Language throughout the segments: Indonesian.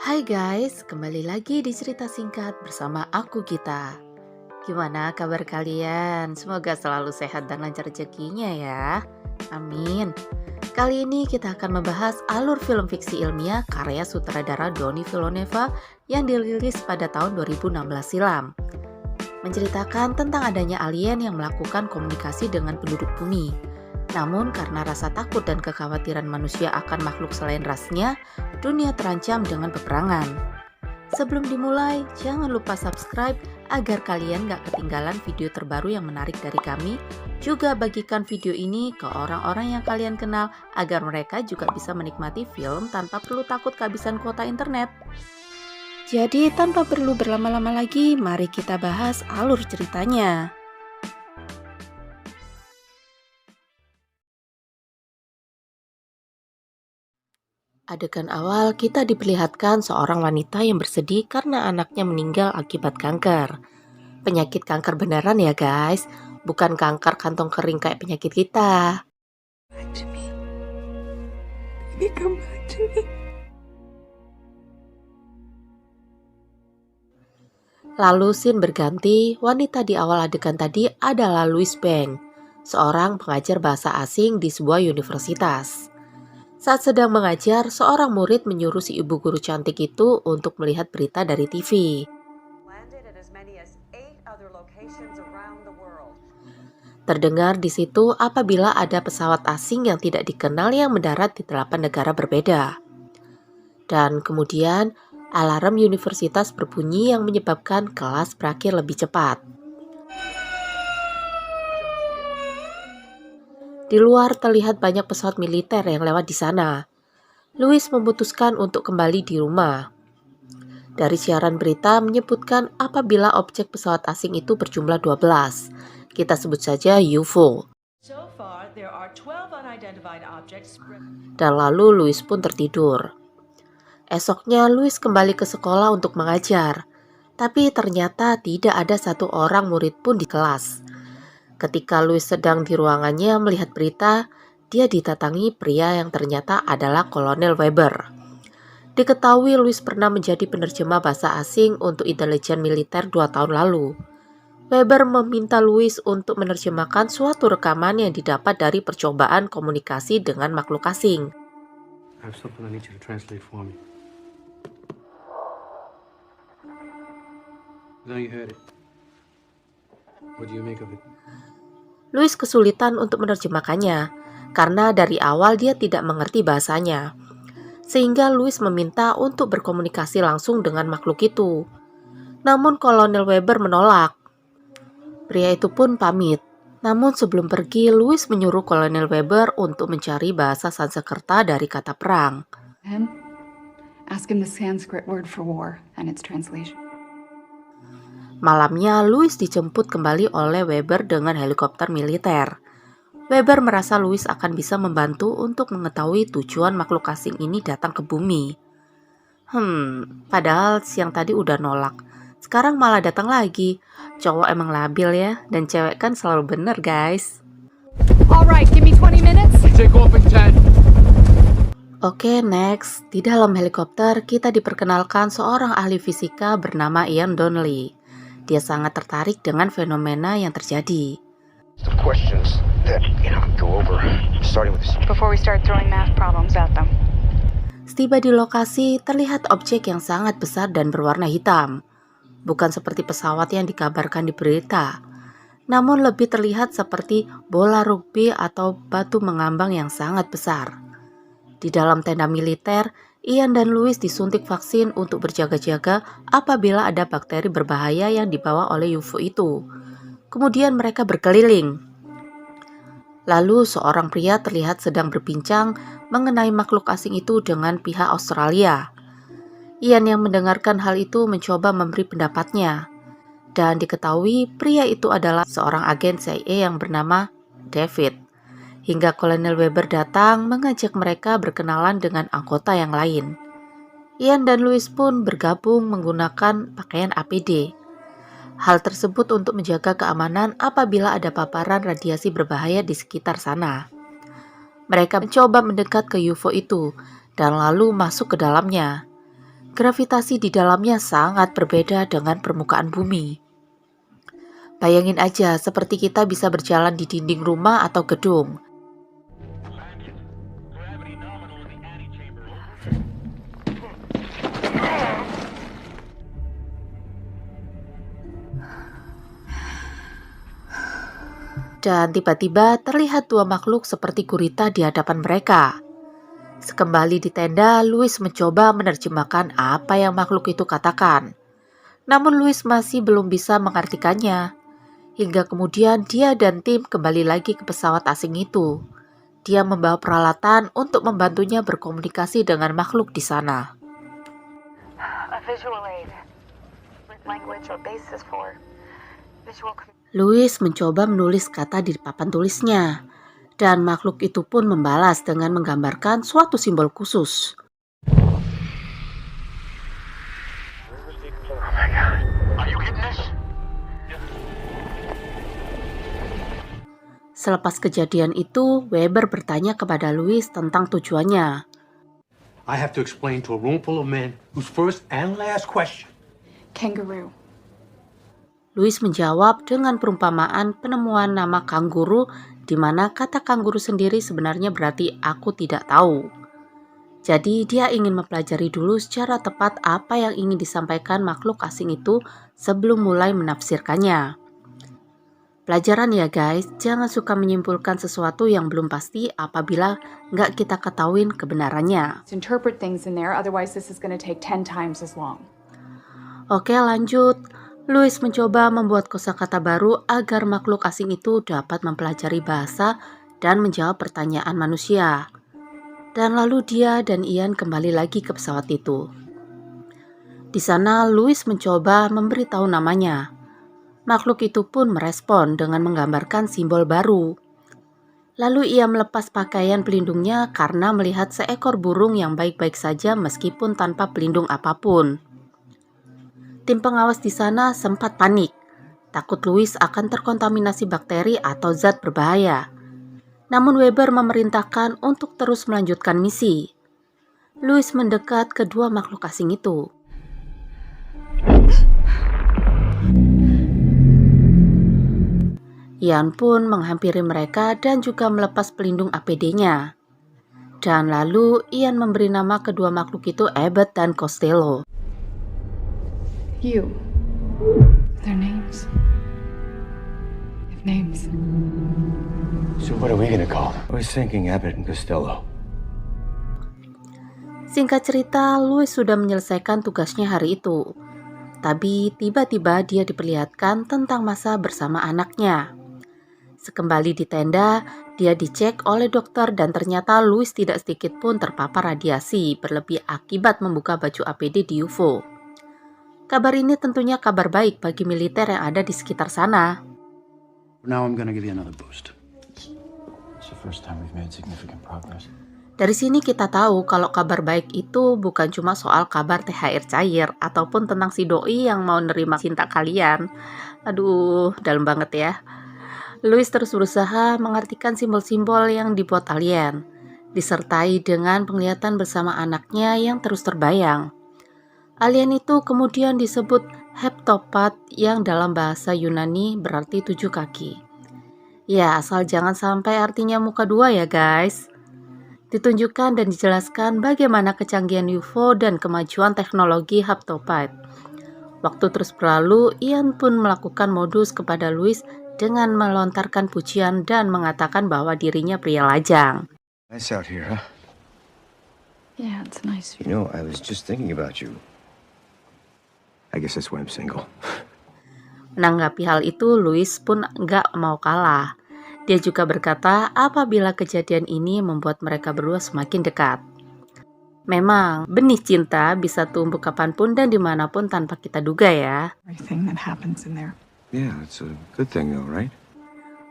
Hai guys, kembali lagi di cerita singkat bersama aku Gita. Gimana kabar kalian? Semoga selalu sehat dan lancar rezekinya ya. Amin. Kali ini kita akan membahas alur film fiksi ilmiah karya sutradara Denis Villeneuve yang dirilis pada tahun 2016 silam. Menceritakan tentang adanya alien yang melakukan komunikasi dengan penduduk bumi. Namun karena rasa takut dan kekhawatiran manusia akan makhluk selain rasnya, dunia terancam dengan peperangan. Sebelum dimulai, jangan lupa subscribe agar kalian gak ketinggalan video terbaru yang menarik dari kami. Juga bagikan video ini ke orang-orang yang kalian kenal agar mereka juga bisa menikmati film tanpa perlu takut kehabisan kuota internet. Jadi tanpa perlu berlama-lama lagi, mari kita bahas alur ceritanya. Adegan awal kita diperlihatkan seorang wanita yang bersedih karena anaknya meninggal akibat kanker. Penyakit kanker beneran ya guys, bukan kanker kantong kering kayak penyakit kita. Lalu scene berganti, wanita di awal adegan tadi adalah Louise Bank, seorang pengajar bahasa asing di sebuah universitas. Saat sedang mengajar, seorang murid menyuruh si ibu guru cantik itu untuk melihat berita dari TV. Terdengar di situ apabila ada pesawat asing yang tidak dikenal yang mendarat di 8 negara berbeda. Dan kemudian alarm universitas berbunyi yang menyebabkan kelas berakhir lebih cepat. Di luar terlihat banyak pesawat militer yang lewat di sana. Louis memutuskan untuk kembali di rumah. Dari siaran berita menyebutkan apabila objek pesawat asing itu berjumlah 12. Kita sebut saja UFO. Dan lalu Louis pun tertidur. Esoknya Louis kembali ke sekolah untuk mengajar. Tapi ternyata tidak ada satu orang murid pun di kelas. Ketika Louis sedang di ruangannya melihat berita, dia didatangi pria yang ternyata adalah Kolonel Weber. Diketahui Louis pernah menjadi penerjemah bahasa asing untuk intelijen militer 2 tahun lalu. Weber meminta Louis untuk menerjemahkan suatu rekaman yang didapat dari percobaan komunikasi dengan makhluk asing. I have something I need you to translate for me. Now you heard it. What do you make of it? Louis kesulitan untuk menerjemahkannya karena dari awal dia tidak mengerti bahasanya. Sehingga Louis meminta untuk berkomunikasi langsung dengan makhluk itu. Namun Kolonel Weber menolak. Pria itu pun pamit. Namun sebelum pergi, Louis menyuruh Kolonel Weber untuk mencari bahasa Sanskerta dari kata perang. Ask him the Sanskrit word for war and its translation. Malamnya, Louis dijemput kembali oleh Weber dengan helikopter militer. Weber merasa Louis akan bisa membantu untuk mengetahui tujuan makhluk asing ini datang ke bumi. Padahal siang tadi udah nolak. Sekarang malah datang lagi. Cowok emang labil ya, dan cewek kan selalu bener guys. Alright, give me 20 minutes. Take off in 10. Oke, next. Di dalam helikopter, kita diperkenalkan seorang ahli fisika bernama Ian Donnelly. Dia sangat tertarik dengan fenomena yang terjadi. Some questions that, go over, starting with this. Before we start throwing math problems at them. Setiba di lokasi, terlihat objek yang sangat besar dan berwarna hitam. Bukan seperti pesawat yang dikabarkan di berita, namun lebih terlihat seperti bola rugby atau batu mengambang yang sangat besar. Di dalam tenda militer, Ian dan Louis disuntik vaksin untuk berjaga-jaga apabila ada bakteri berbahaya yang dibawa oleh UFO itu. Kemudian mereka berkeliling. Lalu seorang pria terlihat sedang berbincang mengenai makhluk asing itu dengan pihak Australia. Ian yang mendengarkan hal itu mencoba memberi pendapatnya. Dan diketahui pria itu adalah seorang agen CIA yang bernama David. Hingga Kolonel Weber datang mengajak mereka berkenalan dengan anggota yang lain. Ian dan Louis pun bergabung menggunakan pakaian APD. Hal tersebut untuk menjaga keamanan apabila ada paparan radiasi berbahaya di sekitar sana. Mereka mencoba mendekat ke UFO itu dan lalu masuk ke dalamnya. Gravitasi di dalamnya sangat berbeda dengan permukaan bumi. Bayangin aja seperti kita bisa berjalan di dinding rumah atau gedung. Dan tiba-tiba terlihat dua makhluk seperti gurita di hadapan mereka. Sekembali di tenda, Louis mencoba menerjemahkan apa yang makhluk itu katakan. Namun Louis masih belum bisa mengartikannya. Hingga kemudian dia dan tim kembali lagi ke pesawat asing itu. Dia membawa peralatan untuk membantunya berkomunikasi dengan makhluk di sana. A visual aid. Language or basis for visual. Louis mencoba menulis kata di papan tulisnya, dan makhluk itu pun membalas dengan menggambarkan suatu simbol khusus. Oh my god. Are you getting this? Selepas kejadian itu, Weber bertanya kepada Louis tentang tujuannya. I have to explain to a room full of men whose first and last question. Kangaroo. Louis menjawab dengan perumpamaan penemuan nama kanguru, di mana kata kanguru sendiri sebenarnya berarti aku tidak tahu. Jadi dia ingin mempelajari dulu secara tepat apa yang ingin disampaikan makhluk asing itu sebelum mulai menafsirkannya. Pelajaran ya guys, jangan suka menyimpulkan sesuatu yang belum pasti apabila nggak kita ketahuin kebenarannya. Interpret things in there, otherwise this is going to take 10 times as long. Oke lanjut. Louis mencoba membuat kosakata baru agar makhluk asing itu dapat mempelajari bahasa dan menjawab pertanyaan manusia. Dan lalu dia dan Ian kembali lagi ke pesawat itu. Di sana Louis mencoba memberitahu namanya. Makhluk itu pun merespon dengan menggambarkan simbol baru. Lalu ia melepas pakaian pelindungnya karena melihat seekor burung yang baik-baik saja meskipun tanpa pelindung apapun. Tim pengawas di sana sempat panik, takut Louis akan terkontaminasi bakteri atau zat berbahaya. Namun Weber memerintahkan untuk terus melanjutkan misi. Louis mendekat ke dua makhluk asing itu. Ian pun menghampiri mereka dan juga melepas pelindung APD-nya. Dan lalu Ian memberi nama kedua makhluk itu Abbott dan Costello. You. Their names. They have names. So what are we gonna call them? I was thinking Abbott and Costello. Singkat cerita, Louis sudah menyelesaikan tugasnya hari itu. Tapi tiba-tiba dia diperlihatkan tentang masa bersama anaknya. Sekembali di tenda, dia dicek oleh dokter dan ternyata Louis tidak sedikit pun terpapar radiasi berlebih akibat membuka baju APD di UFO. Kabar ini tentunya kabar baik bagi militer yang ada di sekitar sana. Now I'm gonna give you another boost. It's the first time we've made significant progress. Dari sini kita tahu kalau kabar baik itu bukan cuma soal kabar THR cair ataupun tentang si doi yang mau nerima cinta kalian. Aduh, dalam banget ya. Louis terus berusaha mengartikan simbol-simbol yang dibuat alien, disertai dengan penglihatan bersama anaknya yang terus terbayang. Alien itu kemudian disebut heptopad yang dalam bahasa Yunani berarti 7 kaki. Ya, asal jangan sampai artinya muka dua ya guys. Ditunjukkan dan dijelaskan bagaimana kecanggihan UFO dan kemajuan teknologi heptopad. Waktu terus berlalu, Ian pun melakukan modus kepada Louis dengan melontarkan pujian dan mengatakan bahwa dirinya pria lajang. Nice out here, huh? Yeah, it's a nice view. You know, I was just thinking about you. I guess that's why I'm single. Menanggapi hal itu, Louis pun nggak mau kalah. Dia juga berkata apabila kejadian ini membuat mereka berdua semakin dekat. Memang, benih cinta bisa tumbuh kapanpun dan dimanapun tanpa kita duga ya. Everything that happens in there. Yeah, it's a good thing though, right?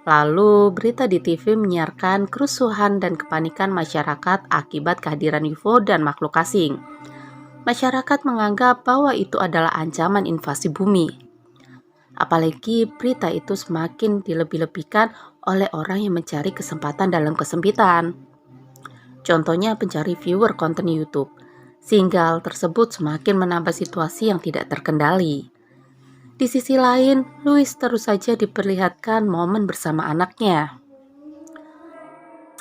Lalu, berita di TV menyiarkan kerusuhan dan kepanikan masyarakat akibat kehadiran UFO dan makhluk asing. Masyarakat menganggap bahwa itu adalah ancaman invasi bumi. Apalagi berita itu semakin dilebih-lebihkan oleh orang yang mencari kesempatan dalam kesempitan. Contohnya pencari viewer konten YouTube. sehingga hal tersebut semakin menambah situasi yang tidak terkendali. Di sisi lain, Louis terus saja diperlihatkan momen bersama anaknya.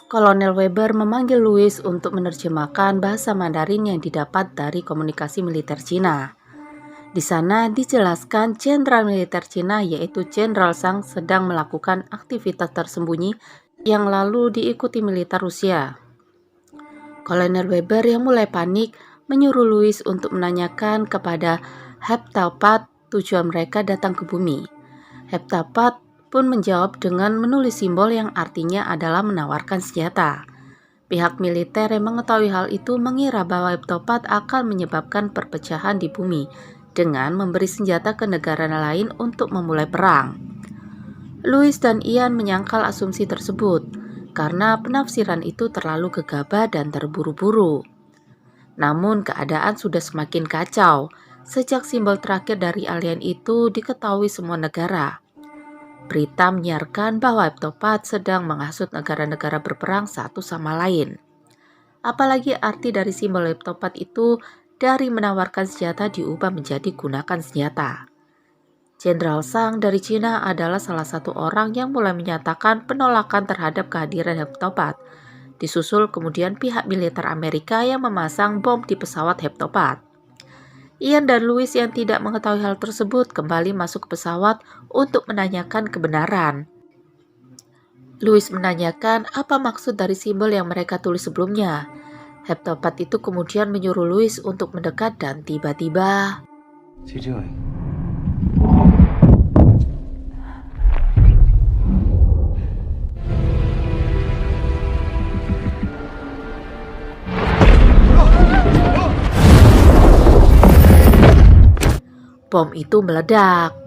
Kolonel Weber memanggil Louis untuk menerjemahkan bahasa Mandarin yang didapat dari komunikasi militer Cina. Di sana dijelaskan Jenderal Militer Cina yaitu Jenderal Zhang sedang melakukan aktivitas tersembunyi yang lalu diikuti militer Rusia. Kolonel Weber yang mulai panik menyuruh Louis untuk menanyakan kepada Heptapat tujuan mereka datang ke bumi. Heptapat pun menjawab dengan menulis simbol yang artinya adalah menawarkan senjata. Pihak militer yang mengetahui hal itu mengira bahwa Heptapat akan menyebabkan perpecahan di bumi dengan memberi senjata ke negara lain untuk memulai perang. Louis dan Ian menyangkal asumsi tersebut karena penafsiran itu terlalu gegabah dan terburu-buru. Namun keadaan sudah semakin kacau sejak simbol terakhir dari alien itu diketahui semua negara. Berita menyiarkan bahwa Heptapat sedang menghasut negara-negara berperang satu sama lain. Apalagi arti dari simbol Heptapat itu dari menawarkan senjata diubah menjadi gunakan senjata. Jenderal Zhang dari Cina adalah salah satu orang yang mulai menyatakan penolakan terhadap kehadiran Heptapat. Disusul kemudian pihak militer Amerika yang memasang bom di pesawat Heptapat. Ian dan Louis yang tidak mengetahui hal tersebut kembali masuk ke pesawat untuk menanyakan kebenaran. Louis menanyakan apa maksud dari simbol yang mereka tulis sebelumnya. Heptapat itu kemudian menyuruh Louis untuk mendekat dan tiba-tiba What's he doing? bom itu meledak.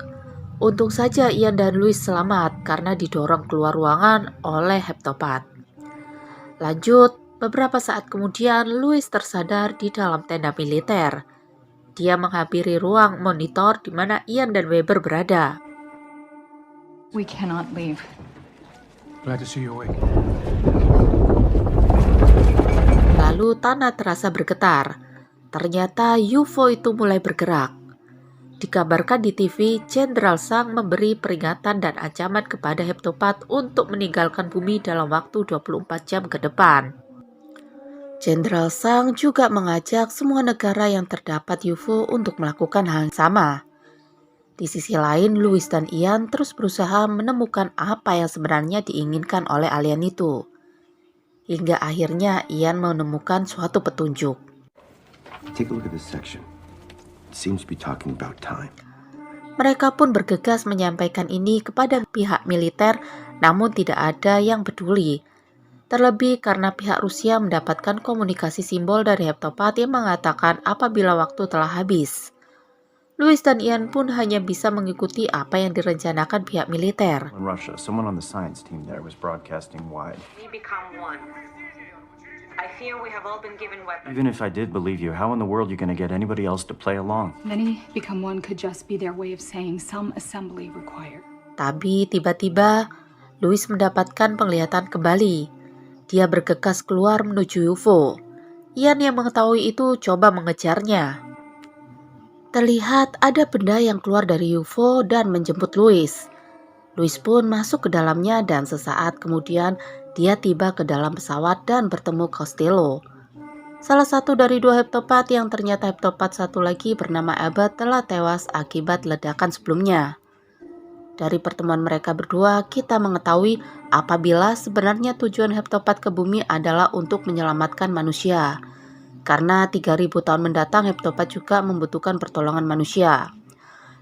Untung saja Ian dan Louis selamat karena didorong keluar ruangan oleh Heptapat. Lanjut, beberapa saat kemudian Louis tersadar di dalam tenda militer. Dia menghampiri ruang monitor di mana Ian dan Weber berada. We cannot leave. Glad to see you awake. Lalu tanah terasa bergetar. Ternyata UFO itu mulai bergerak. Dikabarkan di TV, Jenderal Zhang memberi peringatan dan ancaman kepada Heptapat untuk meninggalkan bumi dalam waktu 24 jam ke depan. Jenderal Zhang juga mengajak semua negara yang terdapat UFO untuk melakukan hal yang sama. Di sisi lain, Louis dan Ian terus berusaha menemukan apa yang sebenarnya diinginkan oleh alien itu. Hingga akhirnya Ian menemukan suatu petunjuk. Take a look at this section. It seems to be talking about time. Mereka pun bergegas menyampaikan ini kepada pihak militer, namun tidak ada yang peduli. Terlebih karena pihak Rusia mendapatkan komunikasi simbol dari Heptapat yang mengatakan apabila waktu telah habis. Louis dan Ian pun hanya bisa mengikuti apa yang direncanakan pihak militer. In Russia, someone on the science team there was broadcasting wide. We become one. I fear we have all been given weapons. Even if I did believe you, how in the world are you going to get anybody else to play along? Many become one could just be their way of saying some assembly required. Tapi tiba-tiba Louis mendapatkan penglihatan kembali. Dia bergegas keluar menuju UFO. Ian yang mengetahui itu coba mengejarnya. Terlihat ada benda yang keluar dari UFO dan menjemput Louis. Louis pun masuk ke dalamnya dan sesaat kemudian dia tiba ke dalam pesawat dan bertemu Costello. Salah satu dari dua Heptapat yang ternyata Heptapat satu lagi bernama Abbott telah tewas akibat ledakan sebelumnya. Dari pertemuan mereka berdua, kita mengetahui apabila sebenarnya tujuan Heptapat ke bumi adalah untuk menyelamatkan manusia. Karena 3000 tahun mendatang Heptapat juga membutuhkan pertolongan manusia.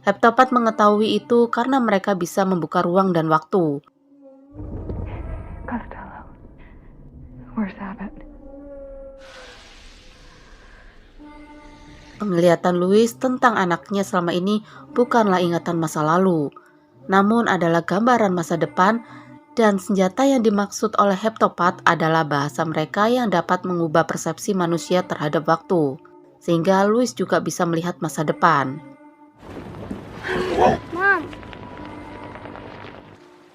Heptapat mengetahui itu karena mereka bisa membuka ruang dan waktu. Costello. Where's Abbott? Penglihatan Louis tentang anaknya selama ini bukanlah ingatan masa lalu, namun adalah gambaran masa depan, dan senjata yang dimaksud oleh Heptapat adalah bahasa mereka yang dapat mengubah persepsi manusia terhadap waktu, sehingga Louis juga bisa melihat masa depan. Mom,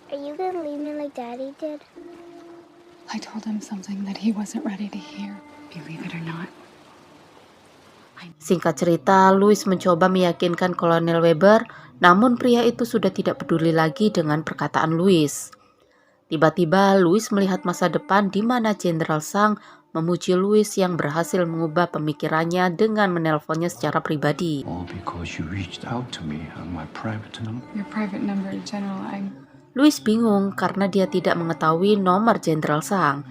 are you gonna leave me like Daddy did? I told him something that he wasn't ready to hear. Believe it or not, Singkat cerita, Louis mencoba meyakinkan Kolonel Weber, namun pria itu sudah tidak peduli lagi dengan perkataan Louis. Tiba-tiba Louis melihat masa depan di mana Jenderal Sang memuji Louis yang berhasil mengubah pemikirannya dengan menelponnya secara pribadi. All because you reached out to me on my private number. Your private number, General. Louis bingung karena dia tidak mengetahui nomor Jenderal Sang.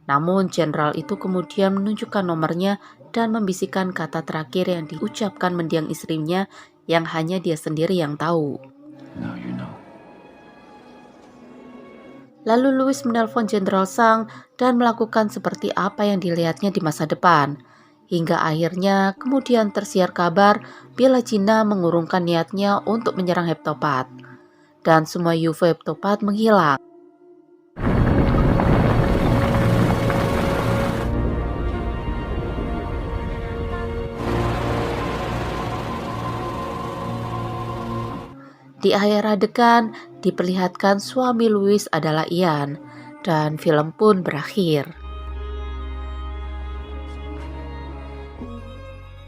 Namun Jenderal itu kemudian menunjukkan nomornya dan membisikkan kata terakhir yang diucapkan mendiang istrinya yang hanya dia sendiri yang tahu. Now you know. Lalu Louis menelpon Jenderal Sang dan melakukan seperti apa yang dilihatnya di masa depan. Hingga akhirnya kemudian tersiar kabar bila Cina mengurungkan niatnya untuk menyerang Heptopat. Dan semua UFO Heptopat menghilang. Di akhir adegan, diperlihatkan suami Louis adalah Ian, dan film pun berakhir.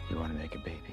You want to make a baby?